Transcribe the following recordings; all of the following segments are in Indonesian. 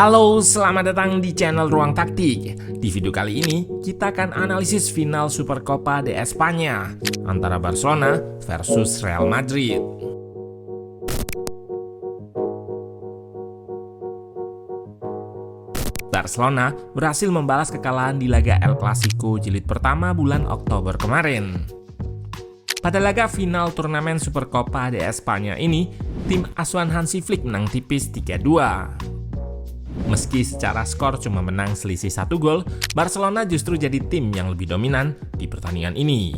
Halo, selamat datang di channel Ruang Taktik. Di video kali ini, kita akan analisis final Supercopa de España antara Barcelona versus Real Madrid. Barcelona berhasil membalas kekalahan di laga El Clasico jilid pertama bulan Oktober kemarin. Pada laga final turnamen Supercopa de España ini, tim asuhan Hansi Flick menang tipis 3-2. Meski secara skor cuma menang selisih 1 gol, Barcelona justru jadi tim yang lebih dominan di pertandingan ini.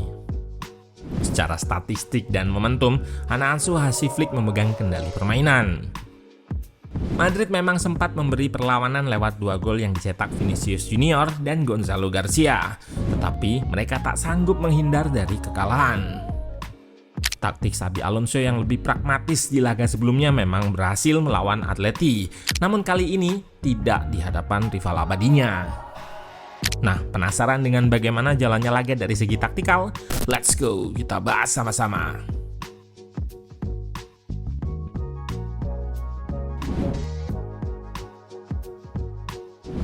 Secara statistik dan momentum, anak asuh Hansi Flick memegang kendali permainan. Madrid memang sempat memberi perlawanan lewat 2 gol yang dicetak Vinicius Junior dan Gonzalo Garcia, tetapi mereka tak sanggup menghindar dari kekalahan. Taktik Xabi Alonso yang lebih pragmatis di laga sebelumnya memang berhasil melawan Atleti, namun kali ini tidak di hadapan rival abadinya. Nah, penasaran dengan bagaimana jalannya laga dari segi taktikal? Let's go, kita bahas sama-sama.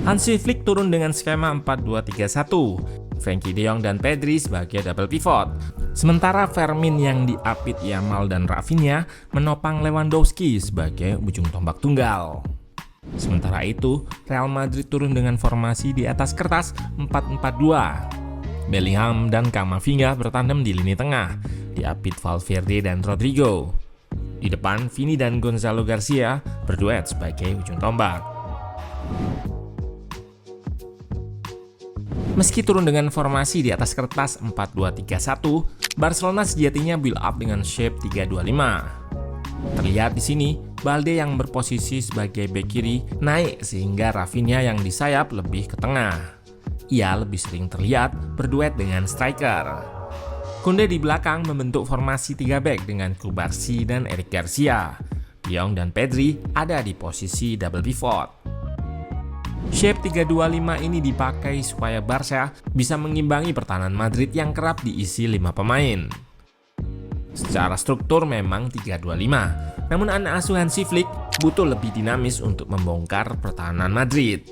Hansi Flick turun dengan skema 4-2-3-1. Frenkie de Jong dan Pedri sebagai double pivot. Sementara Fermin yang diapit Yamal dan Rafinha menopang Lewandowski sebagai ujung tombak tunggal. Sementara itu, Real Madrid turun dengan formasi di atas kertas 4-4-2. Bellingham dan Camavinga bertandem di lini tengah, diapit Valverde dan Rodrigo. Di depan, Vini dan Gonzalo Garcia berduet sebagai ujung tombak. Meski turun dengan formasi di atas kertas 4-2-3-1, Barcelona sejatinya build up dengan shape 3-2-5. Terlihat di sini, Balde yang berposisi sebagai bek kiri naik sehingga Rafinha yang di sayap lebih ke tengah. Ia lebih sering terlihat berduet dengan striker. Koundé di belakang membentuk formasi 3 back dengan Cubarsí dan Eric Garcia. De Jong dan Pedri ada di posisi double pivot. Shape 3-2-5 ini dipakai supaya Barca bisa mengimbangi pertahanan Madrid yang kerap diisi 5 pemain. Secara struktur memang 3-2-5, namun anak asuh Hansi Flick butuh lebih dinamis untuk membongkar pertahanan Madrid.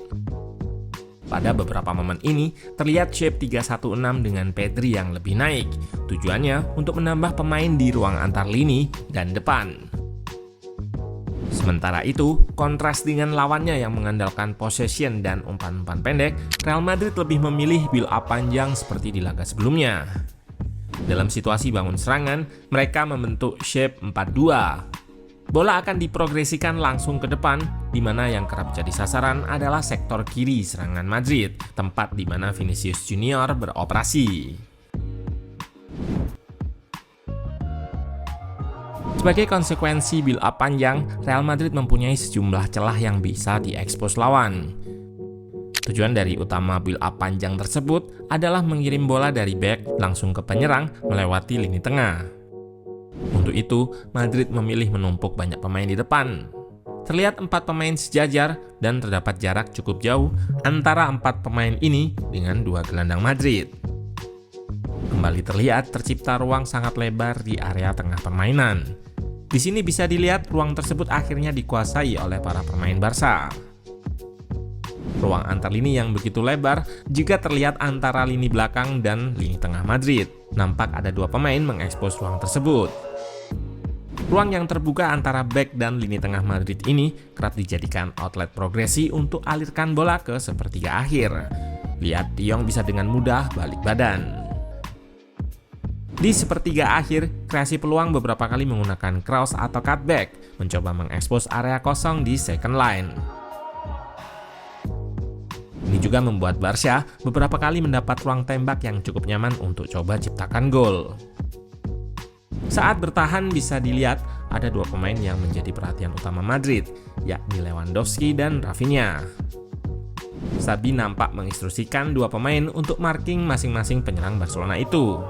Pada beberapa momen ini, terlihat shape 3-1-6 dengan Pedri yang lebih naik. Tujuannya untuk menambah pemain di ruang antar lini dan depan. Sementara itu, kontras dengan lawannya yang mengandalkan possession dan umpan-umpan pendek, Real Madrid lebih memilih build up panjang seperti di laga sebelumnya. Dalam situasi bangun serangan, mereka membentuk shape 4-2. Bola akan diprogresikan langsung ke depan, di mana yang kerap jadi sasaran adalah sektor kiri serangan Madrid, tempat di mana Vinicius Junior beroperasi. Sebagai konsekuensi build up panjang, Real Madrid mempunyai sejumlah celah yang bisa diekspos lawan. Tujuan dari utama build up panjang tersebut adalah mengirim bola dari back langsung ke penyerang melewati lini tengah. Untuk itu, Madrid memilih menumpuk banyak pemain di depan. Terlihat 4 pemain sejajar dan terdapat jarak cukup jauh antara 4 pemain ini dengan 2 gelandang Madrid. Kembali terlihat tercipta ruang sangat lebar di area tengah permainan. Di sini bisa dilihat ruang tersebut akhirnya dikuasai oleh para pemain Barca. Ruang antar lini yang begitu lebar juga terlihat antara lini belakang dan lini tengah Madrid. Nampak ada 2 pemain mengekspos ruang tersebut. Ruang yang terbuka antara back dan lini tengah Madrid ini kerap dijadikan outlet progresi untuk alirkan bola ke sepertiga akhir. Lihat, De Jong bisa dengan mudah balik badan. Di sepertiga akhir, kreasi peluang beberapa kali menggunakan cross atau cutback, mencoba mengekspos area kosong di second line. Ini juga membuat Barca beberapa kali mendapat ruang tembak yang cukup nyaman untuk coba ciptakan gol. Saat bertahan bisa dilihat ada 2 pemain yang menjadi perhatian utama Madrid, yakni Lewandowski dan Rafinha. Xabi nampak menginstruksikan 2 pemain untuk marking masing-masing penyerang Barcelona itu.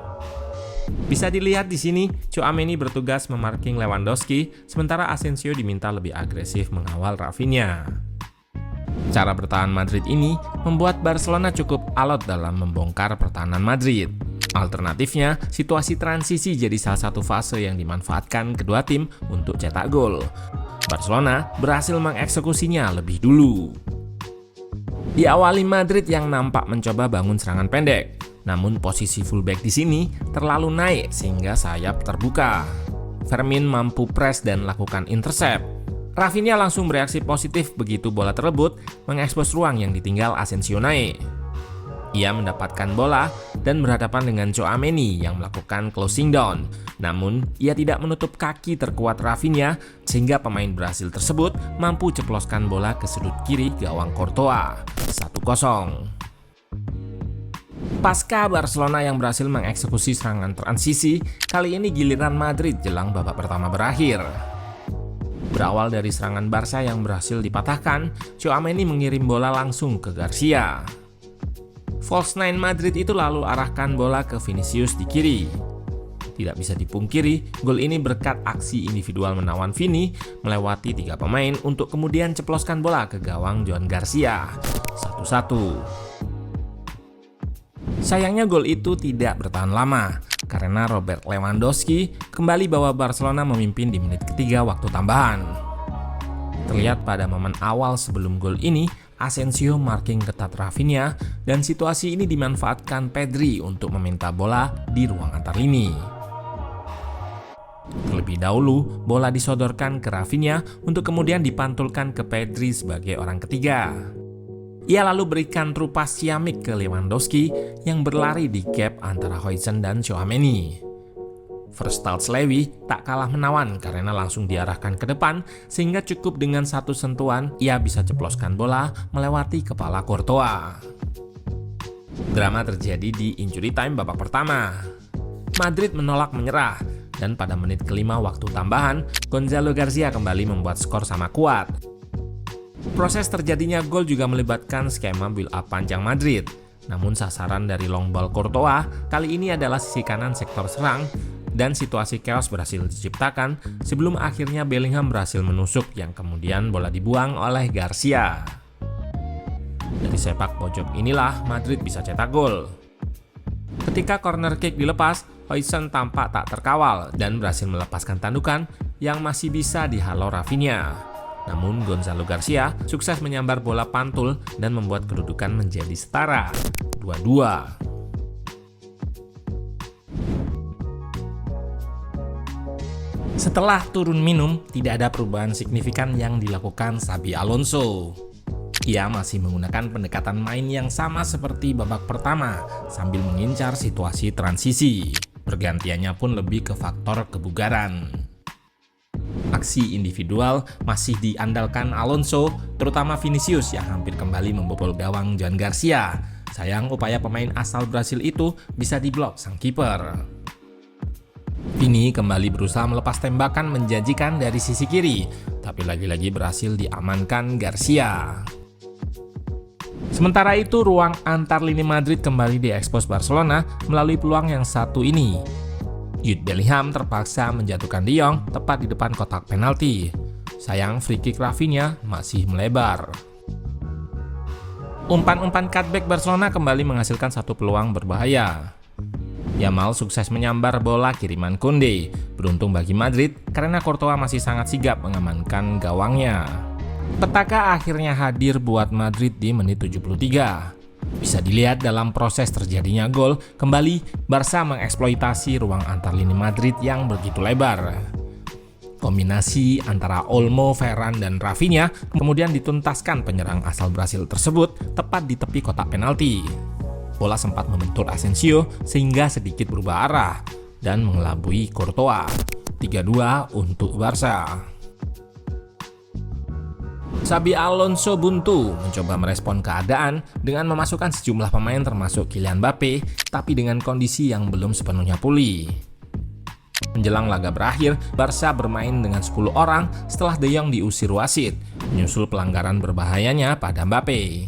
Bisa dilihat di sini, Tchouaméni bertugas memarking Lewandowski, sementara Asensio diminta lebih agresif mengawal Rafinha. Cara bertahan Madrid ini membuat Barcelona cukup alot dalam membongkar pertahanan Madrid. Alternatifnya, situasi transisi jadi salah satu fase yang dimanfaatkan kedua tim untuk cetak gol. Barcelona berhasil mengeksekusinya lebih dulu. Diawali Madrid yang nampak mencoba bangun serangan pendek, namun posisi fullback di sini terlalu naik sehingga sayap terbuka. Fermin mampu press dan lakukan intercept. Rafinha langsung bereaksi positif begitu bola terebut mengekspos ruang yang ditinggal Asensio naik. Ia mendapatkan bola dan berhadapan dengan Tchouaméni yang melakukan closing down. Namun, ia tidak menutup kaki terkuat Rafinha sehingga pemain Brasil tersebut mampu ceploskan bola ke sudut kiri gawang Courtois. 1-0. Pasca Barcelona yang berhasil mengeksekusi serangan transisi, kali ini giliran Madrid jelang babak pertama berakhir. Berawal dari serangan Barca yang berhasil dipatahkan, Tchouaméni mengirim bola langsung ke Garcia. False Nine Madrid itu lalu arahkan bola ke Vinicius di kiri. Tidak bisa dipungkiri, gol ini berkat aksi individual menawan Vini melewati 3 pemain untuk kemudian ceploskan bola ke gawang Joan Garcia. 1-1. Sayangnya gol itu tidak bertahan lama, karena Robert Lewandowski kembali bawa Barcelona memimpin di menit ketiga waktu tambahan. Terlihat pada momen awal sebelum gol ini, Asensio marking ketat Rafinha dan situasi ini dimanfaatkan Pedri untuk meminta bola di ruang antar lini. Terlebih dahulu, bola disodorkan ke Rafinha untuk kemudian dipantulkan ke Pedri sebagai orang ketiga. Ia lalu berikan true pass ciamik ke Lewandowski yang berlari di gap antara Huijsen dan Tchouaméni. Lewi tak kalah menawan karena langsung diarahkan ke depan sehingga cukup dengan satu sentuhan ia bisa ceploskan bola melewati kepala Courtois. Drama terjadi di injury time babak pertama. Madrid menolak menyerah dan pada menit kelima waktu tambahan, Gonzalo Garcia kembali membuat skor sama kuat. Proses terjadinya gol juga melibatkan skema build up panjang Madrid. Namun sasaran dari long ball Courtois kali ini adalah sisi kanan sektor serang dan situasi chaos berhasil diciptakan sebelum akhirnya Bellingham berhasil menusuk yang kemudian bola dibuang oleh Garcia. Dari sepak pojok inilah Madrid bisa cetak gol. Ketika corner kick dilepas, Huijsen tampak tak terkawal dan berhasil melepaskan tandukan yang masih bisa dihalau Rafinha. Namun Gonzalo Garcia sukses menyambar bola pantul dan membuat kedudukan menjadi setara, 2-2. Setelah turun minum, tidak ada perubahan signifikan yang dilakukan Xabi Alonso. Ia masih menggunakan pendekatan main yang sama seperti babak pertama, sambil mengincar situasi transisi. Pergantiannya pun lebih ke faktor kebugaran. Aksi individual masih diandalkan Alonso, terutama Vinicius yang hampir kembali membobol gawang Joan Garcia. Sayang upaya pemain asal Brasil itu bisa diblok sang kiper. Vini kembali berusaha melepas tembakan menjanjikan dari sisi kiri, tapi lagi-lagi berhasil diamankan Garcia. Sementara itu, ruang antar lini Madrid kembali diekspos Barcelona melalui peluang yang satu ini. Jude Bellingham terpaksa menjatuhkan De Jong tepat di depan kotak penalti. Sayang free kick Rafinha masih melebar. Umpan-umpan cutback Barcelona kembali menghasilkan satu peluang berbahaya. Yamal sukses menyambar bola kiriman Koundé. Beruntung bagi Madrid karena Courtois masih sangat sigap mengamankan gawangnya. Petaka akhirnya hadir buat Madrid di menit 73. Bisa dilihat dalam proses terjadinya gol, kembali Barca mengeksploitasi ruang antar lini Madrid yang begitu lebar. Kombinasi antara Olmo, Ferran, dan Rafinha kemudian dituntaskan penyerang asal Brasil tersebut tepat di tepi kotak penalti. Bola sempat membentur Asensio sehingga sedikit berubah arah dan mengelabui Courtois. 3-2 untuk Barca. Xabi Alonso buntu mencoba merespon keadaan dengan memasukkan sejumlah pemain termasuk Kylian Mbappe, tapi dengan kondisi yang belum sepenuhnya pulih. Menjelang laga berakhir, Barca bermain dengan 10 orang setelah De Jong diusir wasit, menyusul pelanggaran berbahayanya pada Mbappe.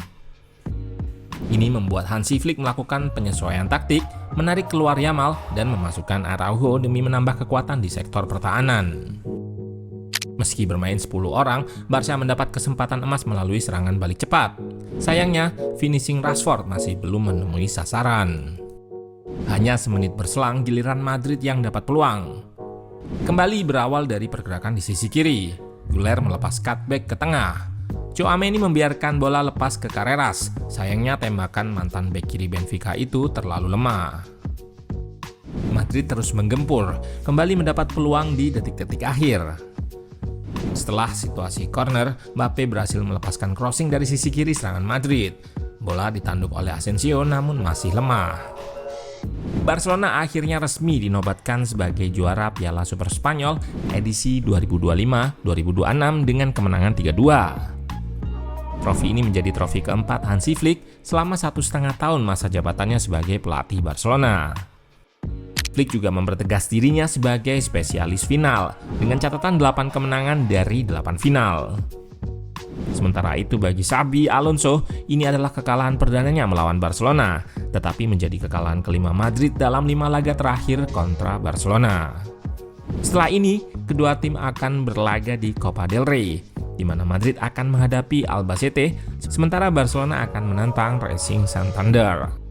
Ini membuat Hansi Flick melakukan penyesuaian taktik, menarik keluar Yamal dan memasukkan Araujo demi menambah kekuatan di sektor pertahanan. Meski bermain 10 orang, Barca mendapat kesempatan emas melalui serangan balik cepat. Sayangnya, finishing Rashford masih belum menemui sasaran. Hanya semenit berselang giliran Madrid yang dapat peluang. Kembali berawal dari pergerakan di sisi kiri. Güler melepas cutback ke tengah. Tchouaméni membiarkan bola lepas ke Carreras. Sayangnya tembakan mantan bek kiri Benfica itu terlalu lemah. Madrid terus menggempur, kembali mendapat peluang di detik-detik akhir. Setelah situasi corner, Mbappe berhasil melepaskan crossing dari sisi kiri serangan Madrid. Bola ditanduk oleh Asensio namun masih lemah. Barcelona akhirnya resmi dinobatkan sebagai juara Piala Super Spanyol edisi 2025-2026 dengan kemenangan 3-2. Trofi ini menjadi trofi keempat Hansi Flick selama 1,5 tahun masa jabatannya sebagai pelatih Barcelona. Flick juga mempertegas dirinya sebagai spesialis final dengan catatan 8 kemenangan dari 8 final. Sementara itu bagi Xabi Alonso, ini adalah kekalahan perdananya melawan Barcelona, tetapi menjadi kekalahan kelima Madrid dalam 5 laga terakhir kontra Barcelona. Setelah ini, kedua tim akan berlaga di Copa del Rey, di mana Madrid akan menghadapi Albacete, sementara Barcelona akan menantang Racing Santander.